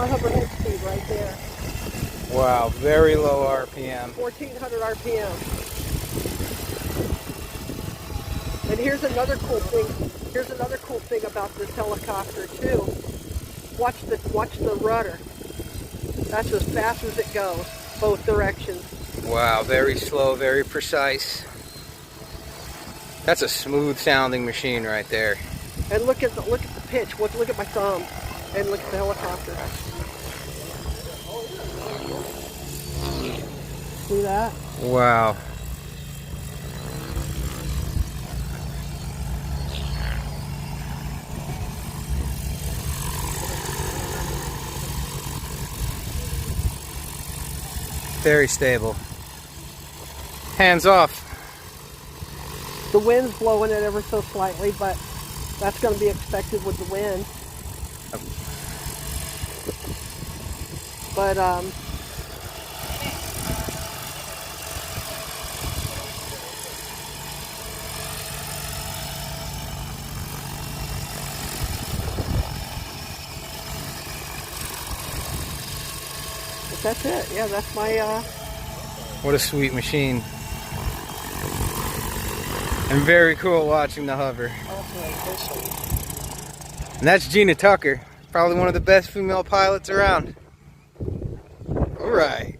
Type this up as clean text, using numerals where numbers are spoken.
our hover head speed right there. Wow, very low RPM. 1400 RPM. And here's another cool thing. Here's another cool thing about this helicopter too. Watch the rudder. That's as fast as it goes, both directions. Wow, very slow, very precise. That's a smooth sounding machine right there. And look at the pitch. Look at my thumb, and look at the helicopter. See that? Wow. Very stable. Hands off. The wind's blowing it ever so slightly, but that's going to be expected with the wind. But that's it. Yeah, that's my What a sweet machine. And very cool watching the hover. And that's Geena Tucker, probably one of the best female pilots around. All right.